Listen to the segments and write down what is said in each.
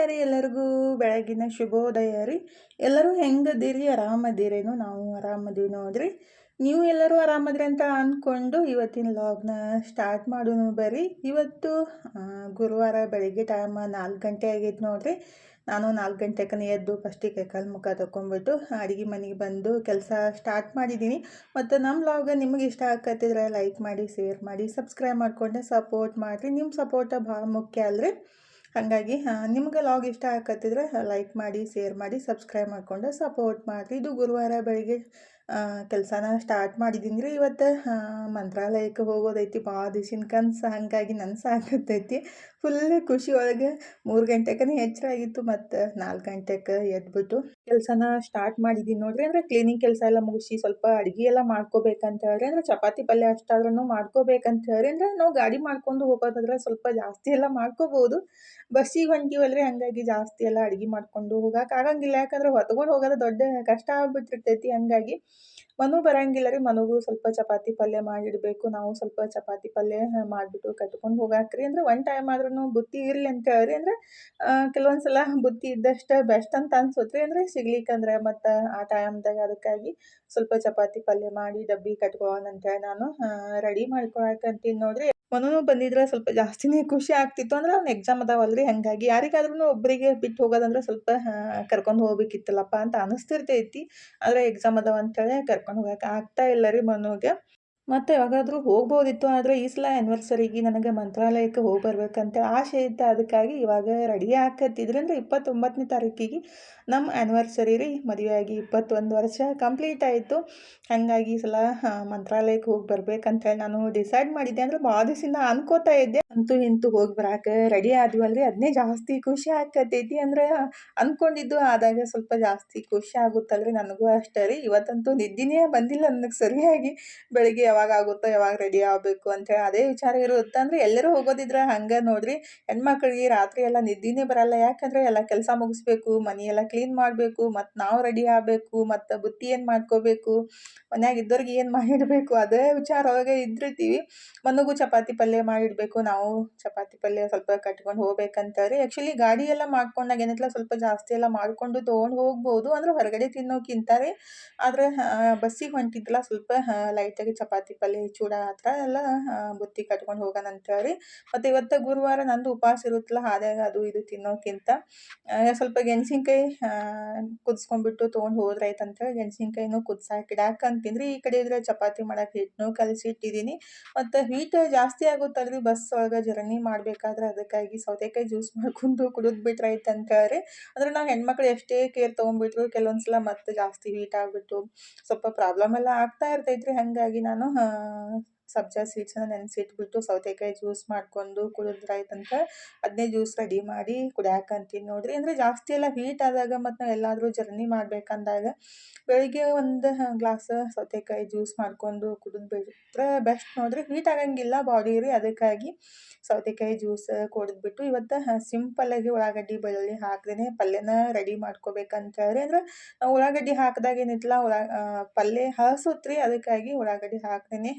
ನಮಸ್ಕಾರ ರೀ ಎಲ್ಲರಿಗೂ ಬೆಳಗಿನ ಶುಭೋದಯ ರೀ. ಎಲ್ಲರೂ ಹೆಂಗದಿರಿ? ಆರಾಮದಿರೇನು? ನಾವು ಆರಾಮದೀವಿ ನೋಡ್ರಿ. ನೀವು ಎಲ್ಲರೂ ಆರಾಮದ್ರಿ ಅಂತ ಅಂದ್ಕೊಂಡು ಇವತ್ತಿನ ಲಾಗ್ನ ಸ್ಟಾರ್ಟ್ ಮಾಡೋಣ ಬರ್ರಿ. ಇವತ್ತು ಗುರುವಾರ ಬೆಳಿಗ್ಗೆ ಟೈಮ್ 4 ಗಂಟೆ ಆಗೈತೆ ನೋಡ್ರಿ. ನಾನು 4 ಗಂಟೆಗೆ ಎದ್ದು ಫಸ್ಟಿಗೆ ಕಾಲು ಮುಖ ತಗೊಂಡ್ಬಿಟ್ಟು ಅಡುಗೆ ಮನೆಗೆ ಬಂದು ಕೆಲಸ ಸ್ಟಾರ್ಟ್ ಮಾಡಿದ್ದೀನಿ. ಮತ್ತು ನಮ್ಮ ಲಾಗ್ ನಿಮಗೆ ಇಷ್ಟ ಆಗತ್ತಿದ್ರೆ ಲೈಕ್ ಮಾಡಿ, ಶೇರ್ ಮಾಡಿ, ಸಬ್ಸ್ಕ್ರೈಬ್ ಮಾಡಿಕೊಂಡೆ ಸಪೋರ್ಟ್ ಮಾಡಿರಿ. ನಿಮ್ಮ ಸಪೋರ್ಟ ಭಾಳ ಮುಖ್ಯ ಅಲ್ರಿ. ಹಾಗಾಗಿ ನಿಮ್ಗೆ ಲಾಗ್ ಇಷ್ಟ ಆಗತ್ತಿದ್ರೆ ಲೈಕ್ ಮಾಡಿ, ಶೇರ್ ಮಾಡಿ, ಸಬ್ಸ್ಕ್ರೈಬ್ ಮಾಡಿಕೊಂಡು ಸಪೋರ್ಟ್ ಮಾಡಿರಿ. ಇದು ಗುರುವಾರ ಬೆಳಿಗ್ಗೆ ಕೆಲಸನ ಸ್ಟಾರ್ಟ್ ಮಾಡಿದ್ದೀನಿ ರೀ. ಇವತ್ತು ಮಂತ್ರಾಲಯಕ್ಕೆ ಹೋಗೋದೈತಿ, ಭಾಳ ದಿವ್ಸಿನ ಕನಸು. ಹಾಗಾಗಿ ನನಸಾಗತ್ತೈತಿ. ಫುಲ್ ಖುಷಿ ಒಳಗೆ 3 ಗಂಟೆಗೆ ಎಚ್ಚರ ಆಗಿತ್ತು. ಮತ್ತು 4 ಗಂಟೆಗೆ ಎದ್ಬಿಟ್ಟು ಕೆಲಸನ ಸ್ಟಾರ್ಟ್ ಮಾಡಿದ್ದೀನಿ ನೋಡ್ರಿ. ಅಂದರೆ ಕ್ಲೀನಿಂಗ್ ಕೆಲಸ ಎಲ್ಲ ಮುಗಿಸಿ ಸ್ವಲ್ಪ ಅಡುಗೆ ಎಲ್ಲ ಮಾಡ್ಕೋಬೇಕಂತ ಹೇಳ್ರಿ. ಅಂದರೆ ಚಪಾತಿ ಪಲ್ಯ ಅಷ್ಟಾದ್ರೂ ಮಾಡ್ಕೋಬೇಕಂತ ಹೇಳ್ರಿ. ಅಂದರೆ ನಾವು ಗಾಡಿ ಮಾಡ್ಕೊಂಡು ಹೋಗೋದಾದ್ರೆ ಸ್ವಲ್ಪ ಜಾಸ್ತಿ ಎಲ್ಲ ಮಾಡ್ಕೋಬೋದು. ಬಸ್ಸಿಗೆ ಹೊಂಟೀವಲ್ರಿ, ಹಾಗಾಗಿ ಜಾಸ್ತಿ ಎಲ್ಲ ಅಡುಗೆ ಮಾಡ್ಕೊಂಡು ಹೋಗಕ್ಕೆ ಆಗಂಗಿಲ್ಲ. ಯಾಕಂದ್ರೆ ಹೊತ್ಕೊಂಡು ಹೋಗೋದು ದೊಡ್ಡ ಕಷ್ಟ ಆಗ್ಬಿಟ್ಟಿರ್ತೈತಿ. ಹಾಗಾಗಿ ಮನು ಬರಂಗಿಲ್ಲ ರೀ. ಮನುಗೂ ಸ್ವಲ್ಪ ಚಪಾತಿ ಪಲ್ಯ ಮಾಡಿಡಬೇಕು. ನಾವು ಸ್ವಲ್ಪ ಚಪಾತಿ ಪಲ್ಯ ಮಾಡಿಬಿಟ್ಟು ಕಟ್ಕೊಂಡು ಹೋಗಾಕ್ರಿ. ಅಂದರೆ ಒನ್ ಟೈಮ್ ಆದ್ರೂ ಬುತ್ತಿ ಇರಲಿ ಅಂತ ಹೇಳ್ರಿ. ಅಂದರೆ ಕೆಲವೊಂದು ಸಲ ಬುತ್ತಿ ಇದ್ದಷ್ಟು ಬೆಸ್ಟ್ ಅಂತ ಅನ್ಸುತ್ತೆ ರೀ. ಅಂದರೆ ಸಿಗ್ಲಿಕ್ಕಂದ್ರೆ ಮತ್ತು ಆ ಟೈಮ್ದಾಗ ಅದಕ್ಕಾಗಿ ಸ್ವಲ್ಪ ಚಪಾತಿ ಪಲ್ಯ ಮಾಡಿ ಡಬ್ಬಿ ಕಟ್ಕೊಳ್ಳೋಣ ಅಂತೇಳಿ ನಾನು ರೆಡಿ ಮಾಡ್ಕೊಳಕಂತೀನಿ ನೋಡ್ರಿ. ಮನೂ ಬಂದಿದ್ರೆ ಸ್ವಲ್ಪ ಜಾಸ್ತಿನೇ ಖುಷಿ ಆಗ್ತಿತ್ತು. ಅಂದ್ರೆ ಅವ್ನು ಎಕ್ಸಾಮ್ ಅದಾವಲ್ರಿ, ಹಾಗಾಗಿ ಯಾರಿಗಾದ್ರೂ ಒಬ್ಬರಿಗೆ ಬಿಟ್ಟು ಹೋಗೋದಂದ್ರೆ ಸ್ವಲ್ಪ ಕರ್ಕೊಂಡು ಹೋಗ್ಬೇಕಿತ್ತಲ್ಲಪ್ಪ ಅಂತ ಅನಿಸ್ತಿರ್ತೈತಿ. ಆದರೆ ಎಕ್ಸಾಮ್ ಅದಾವ ಅಂತೇಳಿ ಕರ್ಕೊಂಡು ಹೋಗಕ್ಕೆ ಆಗ್ತಾ ಇಲ್ಲ ರೀ ಮನುಗೆ. ಮತ್ತು ಯಾವಾಗಾದರೂ ಹೋಗ್ಬೋದಿತ್ತು. ಆದರೆ ಈ ಸಲ ಆ್ಯನಿವರ್ಸರಿಗೆ ನನಗೆ ಮಂತ್ರಾಲಯಕ್ಕೆ ಹೋಗಿ ಬರ್ಬೇಕಂತ ಆಸೆ ಇತ್ತು. ಅದಕ್ಕಾಗಿ ಇವಾಗ ರೆಡಿ ಆಕತ್ತಿದ್ರಿ. ಅಂದರೆ 29ನೇ ತಾರೀಕಿಗೆ ನಮ್ಮ ಆ್ಯನಿವರ್ಸರಿ ರೀ. ಮದುವೆಯಾಗಿ 21 ವರ್ಷ ಕಂಪ್ಲೀಟ್ ಆಯಿತು. ಹಾಗಾಗಿ ಈ ಸಲ ಮಂತ್ರಾಲಯಕ್ಕೆ ಹೋಗಿ ಬರ್ಬೇಕಂತೇಳಿ ನಾನು ಡಿಸೈಡ್ ಮಾಡಿದ್ದೆ. ಅಂದರೆ ಭಾಳ ದಿವಸದಿಂದ ಅನ್ಕೋತಾ ಇದ್ದೆ. ಅಂತೂ ಇಂತೂ ಹೋಗಿ ಬರಾಕೆ ರೆಡಿ ಆದ್ವಲ್ರಿ, ಅದನ್ನೇ ಜಾಸ್ತಿ ಖುಷಿ ಆಕತ್ತೈತಿ. ಅಂದರೆ ಅಂದ್ಕೊಂಡಿದ್ದು ಆದಾಗ ಸ್ವಲ್ಪ ಜಾಸ್ತಿ ಖುಷಿ ಆಗುತ್ತಲ್ರಿ. ನನಗೂ ಅಷ್ಟೇ ರೀ. ಇವತ್ತಂತೂ ನಿದ್ದೆನೇ ಬಂದಿಲ್ಲ ನನಗೆ ಸರಿಯಾಗಿ. ಬೆಳಿಗ್ಗೆ ಯಾವಾಗ ಆಗುತ್ತೋ, ಯಾವಾಗ ರೆಡಿ ಆಗಬೇಕು ಅಂತೇಳಿ ಅದೇ ವಿಚಾರ ಇರುತ್ತೆ. ಅಂದರೆ ಎಲ್ಲರೂ ಹೋಗೋದಿದ್ರೆ ಹಂಗೆ ನೋಡ್ರಿ. ಹೆಣ್ಮಕ್ಳಿಗೆ ರಾತ್ರಿ ಎಲ್ಲ ನಿದ್ದೆನೇ ಬರಲ್ಲ. ಯಾಕಂದರೆ ಎಲ್ಲ ಕೆಲಸ ಮುಗಿಸ್ಬೇಕು, ಮನೆಯೆಲ್ಲ ಕ್ಲೀನ್ ಮಾಡಬೇಕು, ಮತ್ತು ನಾವು ರೆಡಿ ಆಗಬೇಕು, ಮತ್ತು ಬುತ್ತಿ ಏನು ಮಾಡ್ಕೋಬೇಕು, ಮನ್ಯಾಗ ಇದ್ದವ್ರಿಗೆ ಏನು ಮಾಡಿಡಬೇಕು, ಅದೇ ವಿಚಾರ ಒಳಗೆ ಇದ್ದಿರ್ತೀವಿ. ಮನಗೂ ಚಪಾತಿ ಪಲ್ಯ ಮಾಡಿಡಬೇಕು. ನಾವು ಚಪಾತಿ ಪಲ್ಯ ಸ್ವಲ್ಪ ಕಟ್ಕೊಂಡು ಹೋಗ್ಬೇಕಂತಾರೆ. ಆ್ಯಕ್ಚುಲಿ ಗಾಡಿ ಎಲ್ಲ ಮಾಡ್ಕೊಂಡಾಗ ಏನೈತಲ್ಲ ಸ್ವಲ್ಪ ಜಾಸ್ತಿ ಎಲ್ಲ ಮಾಡಿಕೊಂಡು ತೊಗೊಂಡು ಹೋಗ್ಬೋದು. ಅಂದರೆ ಹೊರಗಡೆ ತಿನ್ನೋಕ್ಕಿಂತ ರೀ. ಆದರೆ ಬಸ್ಸಿಗೆ ಹೊಂಟಿದ್ಲ ಸ್ವಲ್ಪ ಲೈಟಾಗಿ ಚಪಾತಿ ಪಲ್ಯ, ಚೂಡ ಆ ಥರ ಎಲ್ಲ ಬುತ್ತಿ ಕಟ್ಕೊಂಡು ಹೋಗೋಣ ಅಂತೇಳಿ. ಮತ್ತು ಇವತ್ತು ಗುರುವಾರ ನಂದು ಉಪವಾಸ ಇರುತ್ತಲ್ಲ, ಹಾದ್ಯಾಗ ಅದು ಇದು ತಿನ್ನೋಕ್ಕಿಂತ ಸ್ವಲ್ಪ ಗೆಣಸಿನ್ಕಾಯಿ ಕುದಿಸ್ಕೊಂಡ್ಬಿಟ್ಟು ತೊಗೊಂಡು ಹೋದ್ರೆ ಆಯ್ತು ಅಂತೇಳಿ ಗೆಣಸಿನ್ಕಾಯಿನೂ ಕುದ್ಸಾಕಿ ಇಡಾಕಂತೀನಿ ರೀ. ಈ ಕಡೆ ಇದ್ರೆ ಚಪಾತಿ ಮಾಡೋಕೆ ಹಿಟ್ಟನ್ನು ಕಲಸಿ ಇಟ್ಟಿದ್ದೀನಿ. ಮತ್ತು ಹೀಟ್ ಜಾಸ್ತಿ ಆಗುತ್ತಲ್ರಿ ಬಸ್ ಒಳಗೆ ಜರ್ನಿ ಮಾಡಬೇಕಾದ್ರೆ. ಅದಕ್ಕಾಗಿ ಸೌತೆಕಾಯಿ ಜ್ಯೂಸ್ ಮಾಡ್ಕೊಂಡು ಕುಡಿದ್ಬಿಟ್ರೆ ಆಯ್ತು ಅಂತ ಹೇಳ್ರಿ. ಅಂದರೆ ನಾವು ಹೆಣ್ಮಕ್ಳು ಎಷ್ಟೇ ಕೇರ್ ತೊಗೊಂಡ್ಬಿಟ್ರು ಕೆಲವೊಂದು ಸಲ ಮತ್ತೆ ಜಾಸ್ತಿ ಹೀಟ್ ಆಗಿಬಿಟ್ಟು ಸ್ವಲ್ಪ ಪ್ರಾಬ್ಲಮ್ ಎಲ್ಲ ಆಗ್ತಾ ಇರ್ತೈತ್ರಿ. ಹಾಗಾಗಿ ನಾನು ಸಬ್ಜಾ ಸೀಡ್ಸನ್ನ ನೆನೆಸಿಟ್ಬಿಟ್ಟು ಸೌತೆಕಾಯಿ ಜ್ಯೂಸ್ ಮಾಡಿಕೊಂಡು ಕುಡಿದ್ರಾಯ್ತಂತ ಅದನ್ನೇ ಜ್ಯೂಸ್ ರೆಡಿ ಮಾಡಿ ಕುಡಿಯಾಕಂತೀನಿ ನೋಡ್ರಿ. ಅಂದರೆ ಜಾಸ್ತಿ ಎಲ್ಲ ಹೀಟ್ ಆದಾಗ ಮತ್ತು ನಾವು ಎಲ್ಲಾದರೂ ಜರ್ನಿ ಮಾಡ್ಬೇಕಂದಾಗ ಬೆಳಿಗ್ಗೆ ಒಂದು ಗ್ಲಾಸ್ ಸೌತೆಕಾಯಿ ಜ್ಯೂಸ್ ಮಾಡಿಕೊಂಡು ಕುಡಿದ್ಬಿಟ್ರೆ ಬೆಸ್ಟ್ ನೋಡ್ರಿ. ಹೀಟ್ ಆಗಂಗಿಲ್ಲ ಬಾಡಿ ರೀ. ಅದಕ್ಕಾಗಿ ಸೌತೆಕಾಯಿ ಜ್ಯೂಸ್ ಕುಡಿದ್ಬಿಟ್ಟು ಇವತ್ತು ಸಿಂಪಲ್ಲಾಗಿ ಉಳ್ಳಾಗಡ್ಡಿ ಬೆಳ್ಳುಳ್ಳಿ ಹಾಕ್ದೇ ಪಲ್ಯನ ರೆಡಿ ಮಾಡ್ಕೋಬೇಕಂತ ಹೇಳ್ರಿ. ಅಂದರೆ ಉಳ್ಳಾಗಡ್ಡಿ ಹಾಕಿದಾಗ ಏನಿತ್ತಲ್ಲ ಪಲ್ಯ ಹಸುತ್ತೆ ರೀ. ಅದಕ್ಕಾಗಿ ಉಳ್ಳಾಗಡ್ಡಿ ಹಾಕ್ದೇ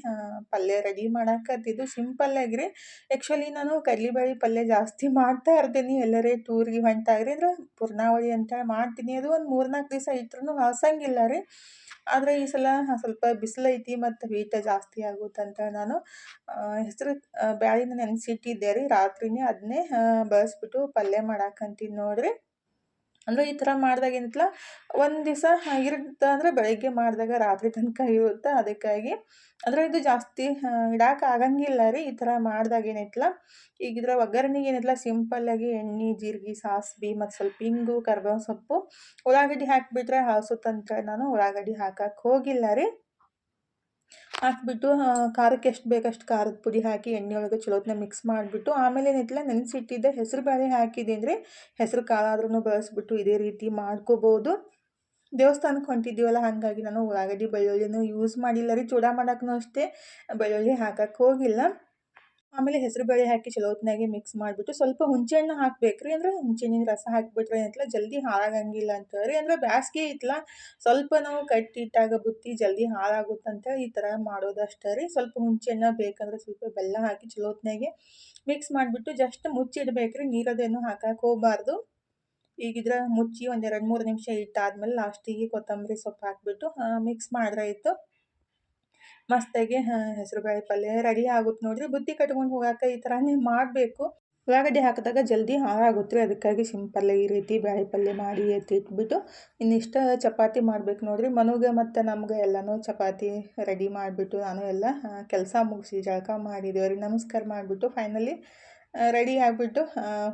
ಪಲ್ಯ ರೆಡಿ ಮಾಡಾಕತ್ತಿದ್ದು ಸಿಂಪಲ್ಲಾಗಿ ರೀ. ಆ್ಯಕ್ಚುಲಿ ನಾನು ಕಡ್ಲೆಬೇಳೆ ಪಲ್ಯ ಜಾಸ್ತಿ ಮಾಡ್ತಾ ಇರ್ತೀನಿ ಎಲ್ಲರೇ ಟೂರಿಗೆ ಹೊಂಟಾಗ್ರಿ. ಅಂದರೆ ಪೂರ್ಣಾವಳಿ ಅಂತೇಳಿ ಮಾಡ್ತೀನಿ. ಅದು ಒಂದು 3-4 ದಿವಸ ಇಟ್ರೂ ಹಸಂಗಿಲ್ಲ ರೀ. ಆದರೆ ಈ ಸಲ ಸ್ವಲ್ಪ ಬಿಸಿಲೈತಿ ಮತ್ತು ಹೀಟ್ ಜಾಸ್ತಿ ಆಗುತ್ತಂತ ನಾನು ಹೆಸರು ಬ್ಯಾಳಿನ ನೆನೆಸಿಟ್ಟಿದ್ದೆ ರೀ ರಾತ್ರಿನೇ. ಅದನ್ನೇ ಬಳಸ್ಬಿಟ್ಟು ಪಲ್ಯ ಮಾಡಾಕಂತೀನಿ ನೋಡ್ರಿ. ಅಂದರೆ ಈ ಥರ ಮಾಡಿದಾಗ ಏನಿತ್ತಲ್ಲ ಒಂದು ದಿವಸ ಇರುತ್ತೆ. ಅಂದರೆ ಬೆಳಗ್ಗೆ ಮಾಡಿದಾಗ ರಾತ್ರಿ ತನಕ ಇರುತ್ತೆ. ಅದಕ್ಕಾಗಿ ಅಂದರೆ ಇದು ಜಾಸ್ತಿ ಇಡಾಕೆ ಆಗಂಗಿಲ್ಲ ರೀ. ಈ ಥರ ಮಾಡಿದಾಗ ಏನೈತಲ್ಲ, ಈಗ ಇದ್ರ ಒಗ್ಗರಣೆಗೆ ಏನಿತ್ತಲ್ಲ ಸಿಂಪಲ್ಲಾಗಿ ಎಣ್ಣೆ, ಜೀರಿಗೆ, ಸಾಸ್ವೆ ಮತ್ತು ಸ್ವಲ್ಪ ಹಿಂಗು, ಕರ್ಬೇವಿನ ಸೊಪ್ಪು, ಉಳ್ಳಾಗಡ್ಡಿ ಹಾಕಿಬಿಟ್ರೆ ಹಸುತ್ತಂತ ನಾನು ಉಳ್ಳಾಗಡ್ಡಿ ಹಾಕಕ್ಕೆ ಹೋಗಿಲ್ಲ ರೀ. ಹಾಕ್ಬಿಟ್ಟು ಖಾರಕ್ಕೆ ಎಷ್ಟು ಬೇಕಷ್ಟು ಖಾರದ ಪುಡಿ ಹಾಕಿ ಎಣ್ಣೆ ಒಳಗೆ ಚಲೋತ್ನ ಮಿಕ್ಸ್ ಮಾಡಿಬಿಟ್ಟು ಆಮೇಲೆ ಏನೈತಲ್ಲ ನೆನೆಸಿಟ್ಟಿದ್ದೆ ಹೆಸರು ಬೇಳೆ ಹಾಕಿದ್ದೀನಿ ರೀ. ಹೆಸರು ಕಾಳಾದ್ರೂ ಬಳಸ್ಬಿಟ್ಟು ಇದೇ ರೀತಿ ಮಾಡ್ಕೋಬೋದು. ದೇವಸ್ಥಾನಕ್ಕೆ ಹೊಂಟಿದ್ದೀವಲ್ಲ, ಹಾಗಾಗಿ ನಾನು ಉಳ್ಳಾಗಡ್ಡಿ ಬೆಳ್ಳುಳ್ಳಿನೂ ಯೂಸ್ ಮಾಡಿಲ್ಲ ರೀ. ಚೂಡ ಮಾಡೋಕ್ಕೂ ಅಷ್ಟೇ ಬೆಳ್ಳುಳ್ಳಿ ಹಾಕಕ್ಕೆ ಹೋಗಿಲ್ಲ. ಆಮೇಲೆ ಹೆಸರುಬೇಳೆ ಹಾಕಿ ಚಲೋತ್ನಾಗೆ ಮಿಕ್ಸ್ ಮಾಡಿಬಿಟ್ಟು ಸ್ವಲ್ಪ ಹುಣಸೆಹಣ್ಣು ಹಾಕ್ಬೇಕು ರೀ. ಅಂದರೆ ಹುಣಸೆಹಣ್ಣಿನ ರಸ ಹಾಕಿಬಿಟ್ರೆ ಏನೈತಲ್ಲ ಜಲ್ದಿ ಹಾಳಾಗಂಗಿಲ್ಲ ಅಂತೇಳಿ. ಅಂದರೆ ಬ್ಯಾಸ್ಗೆ ಐತಲ್ಲ ಸ್ವಲ್ಪ ನಾವು ಕಟ್ಟಿಟ್ಟಾಗ ಬುತ್ತಿ ಜಲ್ದಿ ಹಾಳಾಗುತ್ತಂತೇಳಿ ಈ ಥರ ಮಾಡೋದು ಅಷ್ಟೇ ರೀ. ಸ್ವಲ್ಪ ಹುಣಸೆಹಣ್ಣು ಬೇಕಂದ್ರೆ ಸ್ವಲ್ಪ ಬೆಲ್ಲ ಹಾಕಿ ಚಲೋತ್ನಾಗೆ ಮಿಕ್ಸ್ ಮಾಡಿಬಿಟ್ಟು ಜಸ್ಟ್ ಮುಚ್ಚಿಡ್ಬೇಕು ರೀ. ನೀರದೇನು ಹಾಕಕ್ಕೆ ಹೋಗಬಾರ್ದು. ಈಗಿದ್ರೆ ಮುಚ್ಚಿ ಒಂದು 2-3 ನಿಮಿಷ ಇಟ್ಟಾದ್ಮೇಲೆ ಲಾಸ್ಟಿಗೆ ಕೊತ್ತಂಬರಿ ಸೊಪ್ಪು ಹಾಕಿಬಿಟ್ಟು ಮಿಕ್ಸ್ ಮಾಡಿದ್ರಾಯ್ತು. ಮಸ್ತಾಗಿ ಹೆಸರುಬೇಳೆ ಪಲ್ಯ ರೆಡಿ ಆಗುತ್ತೆ ನೋಡಿರಿ. ಬುತ್ತಿ ಕಟ್ಕೊಂಡು ಹೋಗಾಕ ಈ ಥರನೇ ಮಾಡಬೇಕು. ಉಳ್ಳಾಗಡ್ಡಿ ಹಾಕಿದಾಗ ಜಲ್ದಿ ಹಾಳಾಗುತ್ತೆ ರೀ. ಅದಕ್ಕಾಗಿ ಸಿಂಪಲ್ ಈ ರೀತಿ ಬೇಳೆ ಪಲ್ಯ ಮಾಡಿ ಎತ್ತಿಟ್ಬಿಟ್ಟು ಇನ್ನಿಷ್ಟು ಚಪಾತಿ ಮಾಡ್ಬೇಕು ನೋಡಿರಿ. ಮನುಗೆ ಮತ್ತು ನಮ್ಗೆ ಎಲ್ಲನೂ ಚಪಾತಿ ರೆಡಿ ಮಾಡಿಬಿಟ್ಟು ನಾನು ಎಲ್ಲ ಕೆಲಸ ಮುಗಿಸಿ ಜಳಕ ಮಾಡಿದ್ದೇವೆ ರೀ. ನಮಸ್ಕಾರ ಮಾಡಿಬಿಟ್ಟು ಫೈನಲಿ ರೆಡಿ ಆಗಿಬಿಟ್ಟು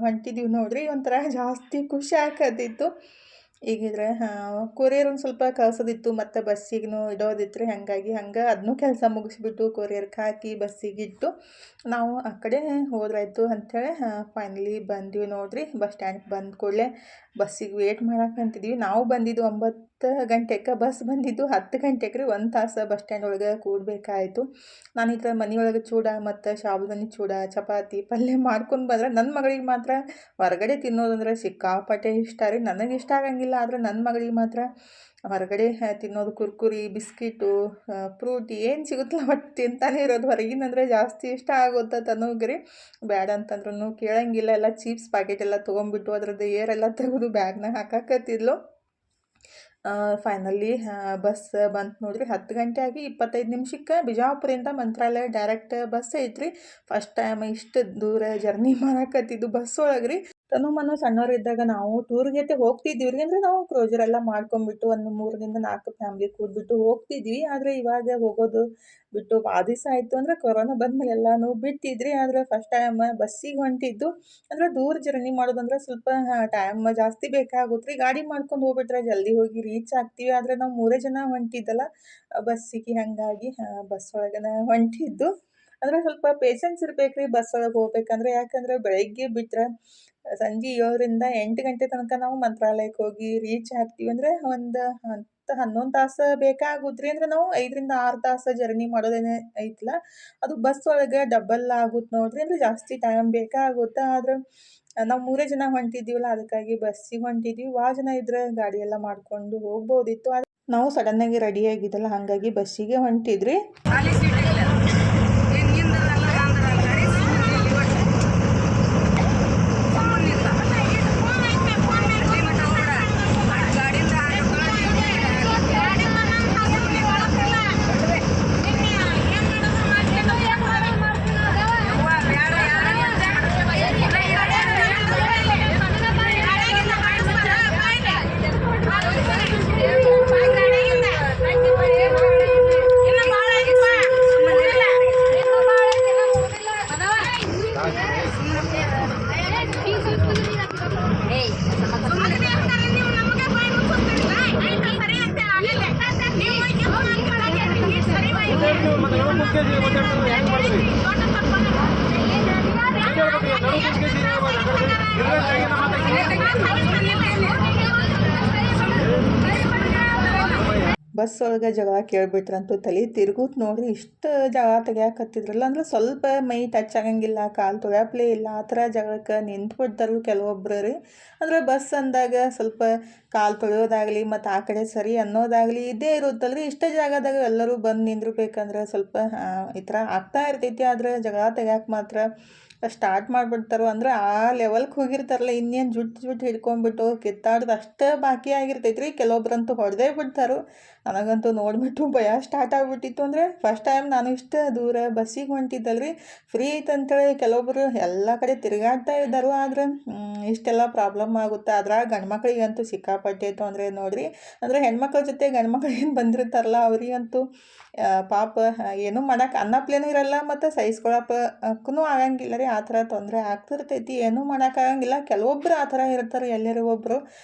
ಹೊಂಟಿದ್ದೀವಿ ನೋಡಿರಿ. ಒಂಥರ ಜಾಸ್ತಿ ಖುಷಿ ಆಗತ್ತಿತ್ತು. ಈಗಿದ್ರೆ ಕೊರಿಯರ್ ಒಂದು ಸ್ವಲ್ಪ ಕಳ್ಸೋದಿತ್ತು ಮತ್ತು ಬಸ್ಸಿಗೂ ಇಡೋದಿತ್ತು ರೀ. ಹಾಗಾಗಿ ಅದನ್ನೂ ಕೆಲಸ ಮುಗಿಸ್ಬಿಟ್ಟು ಕೊರಿಯರ್ಗೆ ಹಾಕಿ ಬಸ್ಸಿಗಿಟ್ಟು ನಾವು ಆ ಕಡೆ ಹೋದ್ರಾಯ್ತು ಅಂಥೇಳಿ ಫೈನಲಿ ಬಂದ್ವಿ ನೋಡಿರಿ. ಬಸ್ ಸ್ಟ್ಯಾಂಡ್ಗೆ ಬಂದ ಕೂಡಲೇ ಬಸ್ಸಿಗೆ ವೇಟ್ ಮಾಡಕ್ಕಂತಿದ್ವಿ. ನಾವು ಬಂದಿದ್ದು 9 ಗಂಟೆಗೆ, ಬಸ್ ಬಂದಿದ್ದು 10 ಗಂಟೆಗೆ ರೀ. 1 ತಾಸು ಬಸ್ ಸ್ಟ್ಯಾಂಡ್ ಒಳಗೆ ಕೂಡಬೇಕಾಯಿತು. ನಾನು ಈ ಥರ ಮನೆಯೊಳಗೆ ಚೂಡ ಮತ್ತು ಸಾಬುದಾನಿ ಚೂಡ ಚಪಾತಿ ಪಲ್ಯ ಮಾಡ್ಕೊಂಡು ಬಂದ್ರೆ ನನ್ನ ಮಗಳಿಗೆ ಮಾತ್ರ ಹೊರಗಡೆ ತಿನ್ನೋದಂದ್ರೆ ಸಿಕ್ಕಾಪಟ್ಟೆ ಇಷ್ಟ ರೀ. ನನಗೆ ಇಷ್ಟ ಆಗಂಗಿಲ್ಲ, ಆದರೆ ನನ್ನ ಮಗಳಿಗೆ ಮಾತ್ರ ಹೊರಗಡೆ ತಿನ್ನೋದು ಕುರ್ಕುರಿ ಬಿಸ್ಕಿಟು ಫ್ರೂಟಿ ಏನು ಸಿಗುತ್ತಲ್ಲ ಒಟ್ಟು ತಿಂತಾನೆ ಇರೋದು. ಹೊರಗಿನಂದರೆ ಜಾಸ್ತಿ ಇಷ್ಟ ಆಗುತ್ತೆ ತನಗೆ ರೀ. ಬ್ಯಾಡ ಅಂತಂದ್ರೂ ಕೇಳಂಗಿಲ್ಲ. ಎಲ್ಲ ಚೀಪ್ಸ್ ಪ್ಯಾಕೆಟ್ ಎಲ್ಲ ತೊಗೊಂಡ್ಬಿಟ್ಟು ಅದ್ರದ್ದು ಏರೆಲ್ಲ ತೆಗೆದು ಬ್ಯಾಗ್ನಾಗ ಹಾಕಕತ್ತಿದ್ಲು. ಫೈನಲಿ ಬಸ್ ಬಂತು ನೋಡಿರಿ. 10 ಗಂಟೆ ಆಗಿ 25 ನಿಮಿಷಕ್ಕೆ ಬಿಜಾಪುರಿಂದ ಮಂತ್ರಾಲಯ ಡೈರೆಕ್ಟ್ ಬಸ್ ಐತ್ರಿ. ಫಸ್ಟ್ ಟೈಮ್ ಇಷ್ಟು ದೂರ ಜರ್ನಿ ಮಾಡಕತ್ತಿದ್ದು ಬಸ್ ಒಳಗೆ ರೀ. ಮನು ಸಣ್ಣವರಿದ್ದಾಗ ನಾವು ಟೂರ್ಗೆ ಹೋಗ್ತಿದ್ವಿ ರೀ. ಅಂದರೆ ನಾವು ಕ್ರೂಸರ್ ಎಲ್ಲ ಮಾಡ್ಕೊಂಡ್ಬಿಟ್ಟು ಒಂದು 3ರಿಂದ 4 ಫ್ಯಾಮ್ಲಿ ಕೂಡ್ಬಿಟ್ಟು ಹೋಗ್ತಿದ್ವಿ. ಆದರೆ ಇವಾಗ ಹೋಗೋದು ಬಿಟ್ಟು ಭಾಳ ದಿವಸ ಆಯಿತು. ಅಂದರೆ ಕೊರೋನಾ ಬಂದಮೇಲೆ ಎಲ್ಲನೂ ಬಿಟ್ಟಿದ್ರಿ. ಆದರೆ ಫಸ್ಟ್ ಟೈಮ್ ಬಸ್ಸಿಗೆ ಹೊಂಟಿದ್ದು. ಅಂದರೆ ದೂರ ಜರ್ನಿ ಮಾಡೋದಂದ್ರೆ ಸ್ವಲ್ಪ ಟೈಮ್ ಜಾಸ್ತಿ ಬೇಕಾಗುತ್ತೆ ರೀ. ಗಾಡಿ ಮಾಡ್ಕೊಂಡು ಹೋಗ್ಬಿಟ್ರೆ ಜಲ್ದಿ ಹೋಗಿ ರೀಚ್ ಆಗ್ತೀವಿ. ಆದರೆ ನಾವು 3 ಜನ ಹೊಂಟಿದ್ದಲ್ಲ ಬಸ್ಸಿಗೆ, ಹಾಗಾಗಿ ಬಸ್ ಒಳಗನೆ ಹೊಂಟಿದ್ದು. ಅಂದರೆ ಸ್ವಲ್ಪ ಪೇಷನ್ಸ್ ಇರ್ಬೇಕು ರೀ ಬಸ್ ಒಳಗೆ ಹೋಗ್ಬೇಕಂದ್ರೆ. ಯಾಕಂದರೆ ಬೆಳಗ್ಗೆ ಬಿಟ್ಟರೆ ಸಂಜೆ 7ರಿಂದ 8 ಗಂಟೆ ತನಕ ನಾವು ಮಂತ್ರಾಲಯಕ್ಕೆ ಹೋಗಿ ರೀಚ್ ಆಗ್ತೀವಿ. ಅಂದರೆ ಒಂದು 10-11 ತಾಸು ಬೇಕಾಗುತ್ತೆ ರೀ. ಅಂದರೆ ನಾವು 5ರಿಂದ 6 ತಾಸು ಜರ್ನಿ ಮಾಡೋದೇನೆ ಐತಲ್ಲ, ಅದು ಬಸ್ ಒಳಗೆ ಡಬಲ್ ಆಗುತ್ತೆ ನೋಡಿರಿ. ಅಂದರೆ ಜಾಸ್ತಿ ಟೈಮ್ ಬೇಕಾಗುತ್ತೆ. ಆದರೆ ನಾವು 3 ಜನ ಹೊಂಟಿದ್ದೀವಲ್ಲ, ಅದಕ್ಕಾಗಿ ಬಸ್ಸಿಗೆ ಹೊಂಟಿದ್ವಿ. ಭಾಳ ಜನ ಇದ್ದರೆ ಗಾಡಿ ಎಲ್ಲ ಮಾಡ್ಕೊಂಡು ಹೋಗ್ಬೋದಿತ್ತು. ಆದರೆ ನಾವು ಸಡನ್ನಾಗಿ ರೆಡಿಯಾಗಿದ್ದಲ್ಲ, ಹಾಗಾಗಿ ಬಸ್ಸಿಗೆ ಹೊಂಟಿದ್ರಿ. ಬಸ್ ಒಳಗೆ ಜಗಳ ಕೇಳಿಬಿಟ್ರಂತೂ ತಲೆ ತಿರುಗುತ್ತೆ ನೋಡಿರಿ. ಇಷ್ಟು ಜಗಳ ತೆಗಿಯಾಕತ್ತಿದ್ರಲ್ಲ, ಅಂದರೆ ಸ್ವಲ್ಪ ಮೈ ಟಚ್ ಆಗಂಗಿಲ್ಲ, ಕಾಲು ತೊಳ್ಯಾಪ್ಲೇ ಇಲ್ಲ, ಆ ಥರ ಜಗಳಕ್ಕೆ ನಿಂತ್ಬಿಡ್ತಾರೆ ಕೆಲವೊಬ್ರು ರೀ. ಅಂದರೆ ಬಸ್ ಅಂದಾಗ ಸ್ವಲ್ಪ ಕಾಲು ತೊಳೆಯೋದಾಗಲಿ ಮತ್ತು ಆ ಕಡೆ ಸರಿ ಅನ್ನೋದಾಗಲಿ ಇದೇ ಇರುತ್ತಲ್ಲ ರೀ. ಇಷ್ಟ ಜಾಗದಾಗ ಎಲ್ಲರೂ ಬಂದು ನಿಂದಿರ್ಬೇಕಂದ್ರೆ ಸ್ವಲ್ಪ ಈ ಥರ ಆಗ್ತಾ ಇರ್ತೈತಿ. ಆದರೆ ಜಗಳ ತೆಗ್ಯಾಕೆ ಮಾತ್ರ ಸ್ಟಾರ್ಟ್ ಮಾಡಿಬಿಡ್ತಾರೋ. ಅಂದರೆ ಆ ಲೆವೆಲ್ಗೆ ಹೋಗಿರ್ತಾರಲ್ಲ, ಇನ್ನೇನು ಜುಟ್ಟು ಹಿಡ್ಕೊಂಡ್ಬಿಟ್ಟು ಕಿತ್ತಾಡ್ದು ಅಷ್ಟೇ ಬಾಕಿ ಆಗಿರ್ತೈತೆ ರೀ. ಕೆಲವೊಬ್ರಂತೂ ಹೊಡೆದೇ ಬಿಡ್ತಾರೋ. ನನಗಂತೂ ನೋಡಿಬಿಟ್ಟು ಭಯ ಸ್ಟಾರ್ಟ್ ಆಗಿಬಿಟ್ಟಿತ್ತು. ಅಂದರೆ ಫಸ್ಟ್ ಟೈಮ್ ನಾನು ಇಷ್ಟು ದೂರ ಬಸ್ಸಿಗೆ ಹೊಂಟಿದ್ದಲ್ಲ ರೀ. ಫ್ರೀ ಐತೆ ಅಂತೇಳಿ ಕೆಲವೊಬ್ಬರು ಎಲ್ಲ ಕಡೆ ತಿರುಗಾಡ್ತಾ ಇದ್ದಾರೋ. ಆದರೆ ಇಷ್ಟೆಲ್ಲ ಪ್ರಾಬ್ಲಮ್ ಆಗುತ್ತೆ. ಅದ್ರಾಗ ಗಂಡ್ಮಕ್ಳಿಗಂತೂ ಸಿಕ್ಕಾಪಟ್ಟೆ ತೊಂದರೆ ನೋಡಿರಿ. ಅಂದರೆ ಹೆಣ್ಮಕ್ಳ ಜೊತೆ ಗಂಡ್ಮಕ್ಳು ಏನು ಬಂದಿರ್ತಾರಲ್ಲ ಅವರಿಗಂತೂ ಪಾಪ ಏನೂ ಮಾಡೋಕೆ ಅನ್ನಪ್ಲೇನೂ ಇರಲ್ಲ ಮತ್ತು ಸಹಿಸ್ಕೊಳಕ್ಕೂ ಆಗಂಗಿಲ್ಲ ರೀ. ಆ ಥರ ತೊಂದರೆ ಆಗ್ತಿರ್ತೈತಿ. ಏನೂ ಮಾಡೋಕ್ಕಾಗಂಗಿಲ್ಲ. ಕೆಲವೊಬ್ರು ಆ ಥರ ಇರ್ತಾರೆ. ಎಲ್ಲರೂ ಒಬ್ಬರು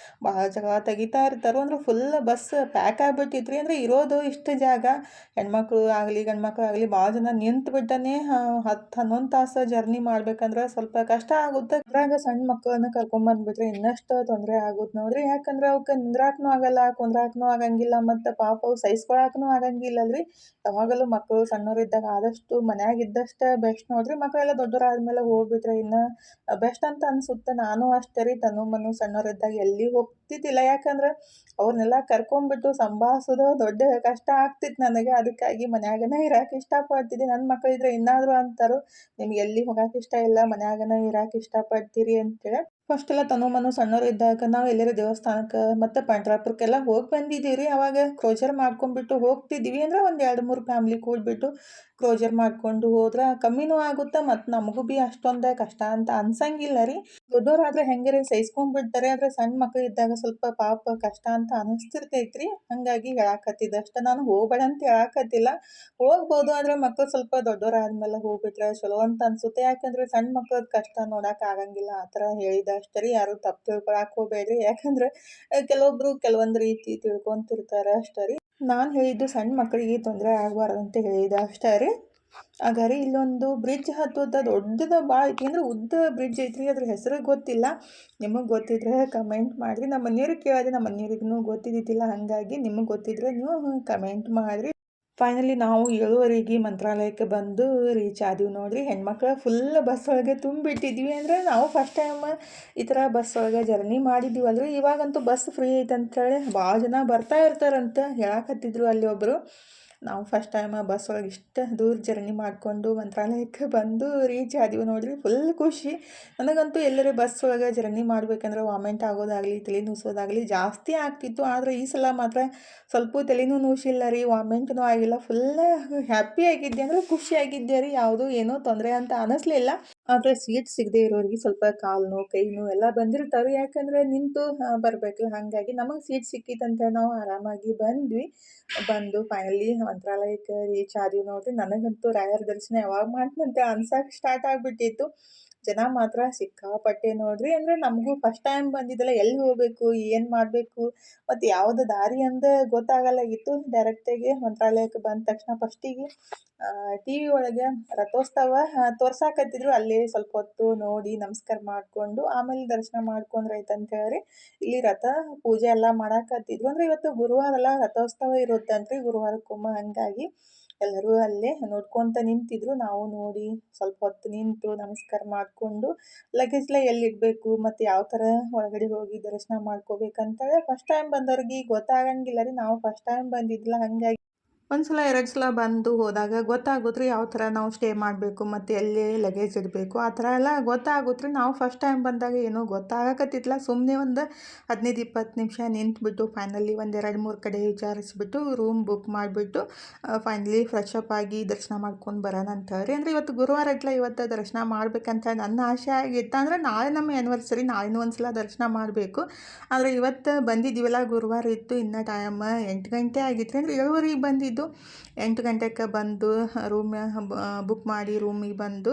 ಭಾಳ ಜಗಳ ತೆಗಿತಾ ಇರ್ತಾರೋ. ಅಂದರೆ ಫುಲ್ ಬಸ್ ಪ್ಯಾಕ್ ಆಗಿಬಿಟ್ಟಿತ್ತು ರೀ. ಅಂದರೆ ಇರೋದು ಇಷ್ಟು ಜಾಗ, ಹೆಣ್ಮಕ್ಳು ಆಗಲಿ ಗಂಡ್ಮಕ್ಳು ಆಗಲಿ ಭಾಳ ಜನ ನಿಂತು ಬಿಟ್ಟನೆ 10-11 ತಾಸು ಜರ್ನಿ ಮಾಡ್ಬೇಕಂದ್ರೆ ಸ್ವಲ್ಪ ಕಷ್ಟ ಆಗುತ್ತೆ. ಅದ್ರಾಗ ಸಣ್ಣ ಮಕ್ಕಳನ್ನ ಕರ್ಕೊಂಬಂದ್ಬಿಟ್ರೆ ಇನ್ನಷ್ಟು ತೊಂದರೆ ಆಗುತ್ತೆ ನೋಡಿರಿ. ಯಾಕಂದ್ರೆ ಅವಕ್ಕೆ ನಿಂದ್ರಾಕೂ ಆಗಲ್ಲ, ಕುಂದ್ರಾಕೂ ಆಗಂಗಿಲ್ಲ ಮತ್ತು ಪಾಪ ಅವು ಸಹಿಸ್ಕೊಳಕ್ಕೂ ಆಗಂಗಿಲ್ಲಲ್ಲ ರೀ. ಯಾವಾಗಲೂ ಮಕ್ಕಳು ಸಣ್ಣವರಿದ್ದಾಗ ಆದಷ್ಟು ಮನ್ಯಾಗ ಇದ್ದಷ್ಟು ಬೆಸ್ಟ್ ನೋಡಿರಿ. ಮಕ್ಕಳೆಲ್ಲ ದೊಡ್ಡವರಾದ್ಮೇಲೆ ಹೋಗ್ಬಿಟ್ರೆ ಇನ್ನು ಬೆಸ್ಟ್ ಅಂತ ಅನಿಸುತ್ತೆ. ನಾನು ಅಷ್ಟೇ ರೀ. ಮನು ಸಣ್ಣವರಿದ್ದಾಗ ಎಲ್ಲಿ ಆಗ್ತಿದ್ದಿಲ್ಲ. ಯಾಕಂದ್ರೆ ಅವ್ರನ್ನೆಲ್ಲ ಕರ್ಕೊಂಡ್ಬಿಟ್ಟು ಸಂಭಾಳಿಸೋದು ದೊಡ್ಡ ಕಷ್ಟ ಆಗ್ತಿತ್ತು ನನಗೆ. ಅದಕ್ಕಾಗಿ ಮನ್ಯಾಗನೇ ಇರಕ್ಕೆ ಇಷ್ಟಪಡ್ತಿದ್ದೆ. ನನ್ನ ಮಕ್ಕಳಿದ್ರೆ ಇನ್ನಾದರೂ ಅಂತಾರು, ನಿಮ್ಗೆ ಎಲ್ಲಿ ಹೋಗಕ್ಕೆ ಇಷ್ಟ ಇಲ್ಲ, ಮನ್ಯಾಗನೇ ಇರಕ್ಕೆ ಇಷ್ಟಪಡ್ತೀರಿ ಅಂತೇಳಿ. ಫಸ್ಟೆಲ್ಲ ತನು ಮನು ಸಣ್ಣವ್ರು ಇದ್ದಾಗ ನಾವು ಎಲ್ಲರ ದೇವಸ್ಥಾನಕ್ಕೆ ಮತ್ತು ಪಂಡ್ರಾಪುರಕ್ಕೆಲ್ಲ ಹೋಗಿ ಬಂದಿದ್ದೀವಿ ರೀ. ಅವಾಗ ಕ್ರೋಜರ್ ಮಾಡ್ಕೊಂಡ್ಬಿಟ್ಟು ಹೋಗ್ತಿದ್ವಿ. ಅಂದ್ರೆ ಒಂದು 2-3 ಫ್ಯಾಮ್ಲಿ ಕೂಡಿಬಿಟ್ಟು ಕ್ರೋಜರ್ ಮಾಡ್ಕೊಂಡು ಹೋದ್ರೆ ಕಮ್ಮಿನೂ ಆಗುತ್ತೆ ಮತ್ತು ನಮಗೂ ಭೀ ಅಷ್ಟೊಂದು ಕಷ್ಟ ಅಂತ ಅನ್ಸಂಗಿಲ್ಲ ರೀ. ದೊಡ್ಡವರಾದ್ರೆ ಹೆಂಗೆ ರೀ ಸಹಿಸ್ಕೊಂಡ್ಬಿಡ್ತಾರೆ. ಆದರೆ ಸಣ್ಣ ಮಕ್ಕಳು ಇದ್ದಾಗ ಸ್ವಲ್ಪ ಪಾಪ ಕಷ್ಟ ಅಂತ ಅನಿಸ್ತಿರ್ತೈತೆ ರೀ. ಹಾಗಾಗಿ ಹೇಳಾಕತ್ತಿದ್ದೆ ಅಷ್ಟೇ, ನಾನು ಹೋಗಬೇಡ ಅಂತ ಹೇಳಾಕತ್ತಿಲ್ಲ. ಹೋಗ್ಬೋದು, ಆದರೆ ಮಕ್ಕಳು ಸ್ವಲ್ಪ ದೊಡ್ಡವರಾದ್ಮೇಲೆ ಹೋಗ್ಬಿಟ್ರೆ ಚಲೋ ಅಂತ ಅನ್ಸುತ್ತೆ. ಯಾಕಂದರೆ ಸಣ್ಣ ಮಕ್ಳದ್ದು ಕಷ್ಟ ನೋಡಕ್ಕೆ ಆಗಂಗಿಲ್ಲ. ಆ ಥರ ಹೇಳಿದೆ ಅಷ್ಟೇ ರೀ. ಯಾರು ತಪ್ಪು ತಿಳ್ಕೊಳಕ್ಕೆ ಹೋಗಬೇಡ್ರಿ. ಯಾಕಂದರೆ ಕೆಲವೊಬ್ಬರು ಕೆಲವೊಂದು ರೀತಿ ತಿಳ್ಕೊತಿರ್ತಾರೆ ಅಷ್ಟೇ ರೀ. ನಾನು ಹೇಳಿದ್ದು ಸಣ್ಣ ಮಕ್ಕಳಿಗೆ ತೊಂದರೆ ಆಗಬಾರ್ದು ಅಂತ ಹೇಳಿದೆ ಅಷ್ಟೇ ರೀ. ಆಗ ರೀ ಇಲ್ಲೊಂದು ಬ್ರಿಡ್ಜ್ ಹತ್ತುತ್ತಾ ದೊಡ್ಡದು ಭಾಳ ಐತಿ, ಅಂದ್ರೆ ಉದ್ದ ಬ್ರಿಡ್ಜ್ ಐತ್ರಿ. ಅದ್ರ ಹೆಸರು ಗೊತ್ತಿಲ್ಲ, ನಿಮಗೆ ಗೊತ್ತಿದ್ರೆ ಕಮೆಂಟ್ ಮಾಡಿರಿ. ನಮ್ಮ ಮನೆಯವ್ರಿಗೆ ಕೇಳಿದೆ, ನಮ್ಮ ಮನೆಯವ್ರಿಗೂ ಗೊತ್ತಿದ್ದಿದ್ದಿಲ್ಲ. ಹಾಗಾಗಿ ನಿಮಗೆ ಗೊತ್ತಿದ್ರೆ ನೀವು ಕಮೆಂಟ್ ಮಾಡಿರಿ. ಫೈನಲಿ ನಾವು 7:30ಗೆ ಮಂತ್ರಾಲಯಕ್ಕೆ ಬಂದು ರೀಚ್ ಆದೀವಿ ನೋಡಿರಿ. ಹೆಣ್ಮಕ್ಳು ಫುಲ್ ಬಸ್ ಒಳಗೆ ತುಂಬಿಟ್ಟಿದ್ವಿ. ಅಂದರೆ ನಾವು ಫಸ್ಟ್ ಟೈಮ್ ಈ ಥರ ಬಸ್ ಒಳಗೆ ಜರ್ನಿ ಮಾಡಿದ್ದೀವಲ್ರಿ. ಇವಾಗಂತೂ ಬಸ್ ಫ್ರೀ ಐತೆ ಅಂಥೇಳಿ ಭಾಳ ಜನ ಬರ್ತಾ ಇರ್ತಾರಂತ ಹೇಳಕತ್ತಿದ್ರು ಅಲ್ಲಿ ಒಬ್ಬರು. ನಾವು ಫಸ್ಟ್ ಟೈಮ್ ಬಸ್ ಒಳಗೆ ಇಷ್ಟು ದೂರ ಜರ್ನಿ ಮಾಡಿಕೊಂಡು ಮಂತ್ರಾಲಯಕ್ಕೆ ಬಂದು ರೀಚ್ ಆದೀವಿ ನೋಡಿರಿ. ಫುಲ್ ಖುಷಿ ನನಗಂತೂ. ಎಲ್ಲರೂ ಬಸ್ ಒಳಗೆ ಜರ್ನಿ ಮಾಡಬೇಕಂದ್ರೆ ವಾಮೆಂಟ್ ಆಗೋದಾಗಲಿ ತಲೆ ನುಸೋದಾಗಲಿ ಜಾಸ್ತಿ ಆಗ್ತಿತ್ತು. ಆದರೆ ಈ ಸಲ ಮಾತ್ರ ಸ್ವಲ್ಪ ತಲೆನೂ ನುಸಿಲ್ಲ ರೀ, ವಾಮೆಂಟ್ನೂ ಆಗಿಲ್ಲ. ಫುಲ್ ಹ್ಯಾಪಿ ಆಗಿದ್ದೆ, ಅಂದರೆ ಖುಷಿಯಾಗಿದ್ದೆ ರೀ. ಯಾವುದೂ ಏನೋ ತೊಂದರೆ ಅಂತ ಅನ್ನಿಸ್ಲಿಲ್ಲ. ಆದರೆ ಸೀಟ್ ಸಿಗದೆ ಇರೋರಿಗೆ ಸ್ವಲ್ಪ ಕಾಲು ನೋವು ಕೈ ನೋವು ಎಲ್ಲ ಬಂದಿರ್ತಾವೆ. ಯಾಕಂದರೆ ನಿಂತು ಬರಬೇಕಲ್ಲ, ಹಾಗಾಗಿ ನಮಗೆ ಸೀಟ್ ಸಿಕ್ಕಿತ್ತಂತ ನಾವು ಆರಾಮಾಗಿ ಬಂದು ಫೈನಲಿ ಮಂತ್ರಾಲಯಕ್ಕೆ ರೀಚ್ ಆದೀವಿ ನೋಡಿರಿ. ನನಗಂತೂ ರಾಯರ ದರ್ಶನ ಯಾವಾಗ ಮಾಡ್ತೀನಂತ ಅನ್ಸಕ್ಕೆ ಸ್ಟಾರ್ಟ್ ಆಗಿಬಿಟ್ಟಿತ್ತು. ಜನ ಮಾತ್ರ ಸಿಕ್ಕಾಪಟ್ಟೆ ನೋಡಿರಿ. ಅಂದರೆ ನಮಗೂ ಫಸ್ಟ್ ಟೈಮ್ ಬಂದಿದ್ದಲ್ಲ, ಎಲ್ಲಿ ಹೋಗಬೇಕು, ಏನು ಮಾಡಬೇಕು ಮತ್ತು ಯಾವುದು ದಾರಿ ಅಂದು ಗೊತ್ತಾಗಲ್ಲಾಗಿತ್ತು. ಡೈರೆಕ್ಟಾಗಿ ಮಂತ್ರಾಲಯಕ್ಕೆ ಬಂದ ತಕ್ಷಣ ಫಸ್ಟಿಗೆ ಟಿ ವಿ ಒಳಗೆ ರಥೋತ್ಸವ ತೋರ್ಸಾಕತ್ತಿದ್ರು. ಅಲ್ಲಿ ಸ್ವಲ್ಪ ಹೊತ್ತು ನೋಡಿ ನಮಸ್ಕಾರ ಮಾಡಿಕೊಂಡು ಆಮೇಲೆ ದರ್ಶನ ಮಾಡ್ಕೊಂಡ್ರೆ ಆಯ್ತು ಅಂತ ಹೇಳಿ ಇಲ್ಲಿ ರಥ ಪೂಜೆ ಎಲ್ಲ ಮಾಡಾಕತ್ತಿದ್ರು. ಅಂದರೆ ಇವತ್ತು ಗುರುವಾರ ಎಲ್ಲ ರಥೋತ್ಸವ ಇರುತ್ತಂತ್ರಿ, ಗುರುವಾರಕ್ಕೊಮ್ಮೆ. ಹಾಗಾಗಿ ಎಲ್ಲರೂ ಅಲ್ಲೇ ನೋಡ್ಕೊತ ನಿಂತಿದ್ರು. ನಾವು ನೋಡಿ ಸ್ವಲ್ಪ ಹೊತ್ತು ನಿಂತು ನಮಸ್ಕಾರ ಮಾಡಿಕೊಂಡು ಲಗೇಜ್ಲ ಎಲ್ಲಿಡಬೇಕು ಮತ್ತು ಯಾವ ಥರ ಒಳಗಡೆ ಹೋಗಿ ದರ್ಶನ ಮಾಡ್ಕೋಬೇಕಂತೇಳಿ ಫಸ್ಟ್ ಟೈಮ್ ಬಂದವ್ರಿಗೆ ಗೊತ್ತಾಗಂಗಿಲ್ಲ ರೀ. ನಾವು ಫಸ್ಟ್ ಟೈಮ್ ಬಂದಿದ್ದಿಲ್ಲ, ಹಾಗಾಗಿ ಒಂದು ಸಲ 2 ಸಲ ಬಂದು ಹೋದಾಗ ಗೊತ್ತಾಗುತ್ತೆ ರೀ ಯಾವ ಥರ ನಾವು ಸ್ಟೇ ಮಾಡಬೇಕು ಮತ್ತು ಎಲ್ಲಿ ಲಗೇಜ್ ಇಡಬೇಕು ಆ ಥರ ಎಲ್ಲ ಗೊತ್ತಾಗುತ್ತೆ ರೀ. ನಾವು ಫಸ್ಟ್ ಟೈಮ್ ಬಂದಾಗ ಏನೂ ಗೊತ್ತಾಗಕತ್ತಿತ್ತಲ್ಲ. ಸುಮ್ಮನೆ ಒಂದು 15-20 ನಿಮಿಷ ನಿಂತುಬಿಟ್ಟು ಫೈನಲಿ ಒಂದು 2-3 ಕಡೆ ವಿಚಾರಿಸ್ಬಿಟ್ಟು ರೂಮ್ ಬುಕ್ ಮಾಡಿಬಿಟ್ಟು ಫೈನಲಿ ಫ್ರೆಶ್ ಅಪ್ ಆಗಿ ದರ್ಶನ ಮಾಡ್ಕೊಂಡು ಬರೋಣ ಅಂತ ರೀ. ಅಂದರೆ ಇವತ್ತು ಗುರುವಾರ ಐತಲ್ಲ, ಇವತ್ತು ದರ್ಶನ ಮಾಡ್ಬೇಕಂತ ನನ್ನ ಆಸೆ ಆಗಿತ್ತು. ಅಂದರೆ ನಾಳೆ ನಮ್ಮ ಆ್ಯನಿವರ್ಸರಿ, ನಾಳೆನೂ ಒಂದು ಸಲ ದರ್ಶನ ಮಾಡಬೇಕು. ಆದರೆ ಇವತ್ತು ಬಂದಿದ್ದೀವಲ್ಲ, ಗುರುವಾರ ಇತ್ತು, ಇನ್ನೂ ಟೈಮ್ 8 ಗಂಟೆ ಆಗಿತ್ತು ರೀ. ಅಂದರೆ 7:30ಗೆ ಬಂದಿದ್ದು. 8 ಗಂಟೆಗೆ ಬಂದು ರೂಮ್ ಬುಕ್ ಮಾಡಿ ರೂಮಿಗೆ ಬಂದು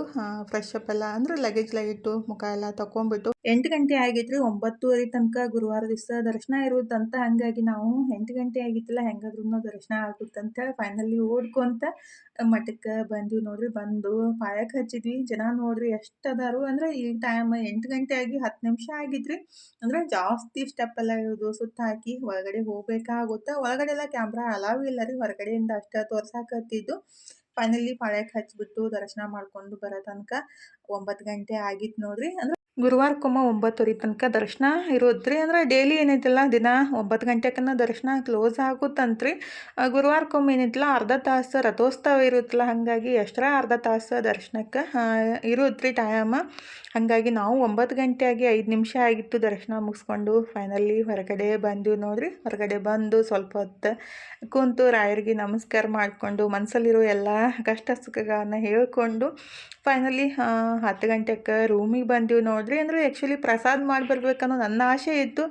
ಫ್ರೆಶ್ ಅಪ್ ಎಲ್ಲ ಅಂದರೆ ಲಗೇಜ್ಲ ಇಟ್ಟು ಮುಖ ಎಲ್ಲ ತಗೊಂಡ್ಬಿಟ್ಟು 8 ಗಂಟೆ ಆಗಿತ್ತು ರೀ. 9:30 ತನಕ ಗುರುವಾರ ದಿವಸ ದರ್ಶನ ಇರುತ್ತಂತ. ಹಾಗಾಗಿ ನಾವು 8 ಗಂಟೆ ಆಗಿತ್ತಲ್ಲ, ಹೆಂಗಾದ್ರೂ ದರ್ಶನ ಆಗುತ್ತಂತ ಫೈನಲಿ ಓಡ್ಕೊಂತ ಮಠಕ್ಕೆ ಬಂದ್ವಿ ನೋಡ್ರಿ. ಬಂದು ಪಾಯಕ್ಕೆ ಹಚ್ಚಿದ್ವಿ. ಜನ ನೋಡ್ರಿ ಎಷ್ಟು ಅದಾರು. ಅಂದರೆ ಈ ಟೈಮ್ 8 ಗಂಟೆ ಆಗಿ 10 ನಿಮಿಷ ಆಗಿದ್ರಿ. ಅಂದರೆ ಜಾಸ್ತಿ ಸ್ಟೆಪ್ ಎಲ್ಲ ಇರೋದು, ಸುತ್ತ ಹಾಕಿ ಒಳಗಡೆ ಹೋಗ್ಬೇಕಾಗುತ್ತೆ. ಒಳಗಡೆ ಎಲ್ಲ ಕ್ಯಾಮ್ರಾ ಅಲಾವ್ ಇಲ್ಲ ರೀ, ಹೊರಗಡೆಯಿಂದ ಅಷ್ಟೇ ತೋರ್ಸಾಕತ್ತಿದ್ದು. ಫೈನಲಿ ಪಾಳ್ಯಕ್ಕೆ ಹಚ್ಚಿಬಿಟ್ಟು ದರ್ಶನ ಮಾಡ್ಕೊಂಡು ಬರೋ ತನಕ 9 ಗಂಟೆ ಆಗಿತ್ತು ನೋಡ್ರಿ. ಅಂದರೆ ಗುರುವಾರಕ್ಕೊಮ್ಮೆ 9:30 ತನಕ ದರ್ಶನ ಇರೋದ್ರಿ. ಅಂದರೆ ಡೈಲಿ ಏನೈತಿಲ್ಲ ದಿನ 9 ಗಂಟೆಕನ್ನ ದರ್ಶನ ಕ್ಲೋಸ್ ಆಗುತ್ತಂತ್ರಿ. ಗುರುವಾರಕ್ಕೊಮ್ಮೆ ಏನೈತಿಲ್ಲ ಅರ್ಧ ತಾಸು ರಥೋತ್ಸವ ಇರುತ್ತಲ್ಲ, ಹಾಗಾಗಿ ಎಷ್ಟರ ಅರ್ಧ ತಾಸು ದರ್ಶನಕ್ಕೆ ಇರುತ್ರಿ ಟೈಮ್. ಹಾಗಾಗಿ ನಾವು 9 ಗಂಟೆ ಆಗಿ 5 ನಿಮಿಷ ಆಗಿತ್ತು ದರ್ಶನ ಮುಗಿಸ್ಕೊಂಡು ಫೈನಲಿ ಹೊರಗಡೆ ಬಂದ್ವಿ ನೋಡ್ರಿ. ಹೊರಗಡೆ ಬಂದು ಸ್ವಲ್ಪ ಹೊತ್ತು ಕುಂತು ರಾಯರಿಗೆ ನಮಸ್ಕಾರ ಮಾಡಿಕೊಂಡು ಮನಸ್ಸಲ್ಲಿರೋ ಎಲ್ಲ ಕಷ್ಟ ಸುಖಗಳನ್ನ ಹೇಳ್ಕೊಂಡು ಫೈನಲಿ 10 ಗಂಟೆಗೆ ರೂಮಿಗೆ ಬಂದೀವಿ ನೋಡ್ರಿ. ಅಂದರೆ ಆ್ಯಕ್ಚುಲಿ ಪ್ರಸಾದ ಮಾಡಿ ಬರ್ಬೇಕನ್ನೋ ನನ್ನ ಆಸೆ ಇತ್ತು.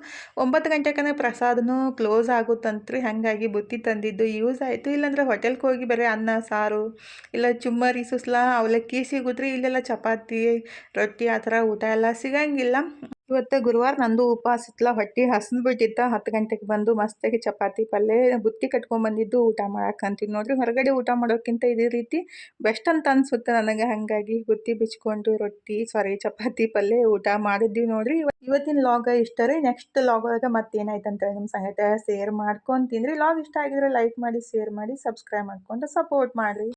9 ಗಂಟೆಗೆ ಪ್ರಸಾದನೂ ಕ್ಲೋಸ್ ಆಗುತ್ತಂತ್ರಿ. ಹಾಗಾಗಿ ಬುತ್ತಿ ತಂದಿದ್ದು ಯೂಸ್ ಆಯಿತು. ಇಲ್ಲಾಂದ್ರೆ ಹೋಟೆಲ್ಗೆ ಹೋಗಿ ಬರೀ ಅನ್ನ ಸಾರು ಇಲ್ಲ ಚುಮ್ಮರಿ ಸುಸ್ಲಾ ಅವಲಕ್ಕಿ ಸಿಗುತ್ರಿ. ಇಲ್ಲೆಲ್ಲ ಚಪಾತಿ ರೊಟ್ಟಿ ಆ ಥರ ಊಟ ಎಲ್ಲ ಸಿಗಂಗಿಲ್ಲ. ಇವತ್ತು ಗುರುವಾರ ನಂದು ಉಪವಾಸ ಇತ್ತಲ್ಲ, ಹೊಟ್ಟೆ ಹಸ್ದುಬಿಟ್ಟಿತ್ತು. 10 ಗಂಟೆಗೆ ಬಂದು ಮಸ್ತಾಗಿ ಚಪಾತಿ ಪಲ್ಯ ಬುತ್ತಿ ಕಟ್ಕೊಂಡ್ಬಂದಿದ್ದು ಊಟ ಮಾಡಕ್ಕಂತೀವಿ ನೋಡ್ರಿ. ಹೊರಗಡೆ ಊಟ ಮಾಡೋಕ್ಕಿಂತ ಇದೇ ರೀತಿ ಬೆಸ್ಟ್ ಅಂತ ಅನಿಸುತ್ತೆ ನನಗೆ. ಹಾಗಾಗಿ ಬುತ್ತಿ ಬಿಚ್ಕೊಂಡು ಚಪಾತಿ ಪಲ್ಯ ಊಟ ಮಾಡಿದ್ವಿ ನೋಡ್ರಿ. ಇವತ್ತಿನ ಲಾಗ್ ಇಷ್ಟ ರೀ. ನೆಕ್ಸ್ಟ್ ಲಾಗ್ ಒಳಗೆ ಮತ್ತೇನಾಯ್ತು ಅಂತೇಳಿ ನಿಮ್ಮ ಸಂಗಡ ಶೇರ್ ಮಾಡ್ಕೊತೀನಿ ರೀ. ಲಾಗ್ ಇಷ್ಟ ಆಗಿದ್ರೆ ಲೈಕ್ ಮಾಡಿ, ಶೇರ್ ಮಾಡಿ, ಸಬ್ಸ್ಕ್ರೈಬ್ ಮಾಡ್ಕೊಂಡು ಸಪೋರ್ಟ್ ಮಾಡಿರಿ.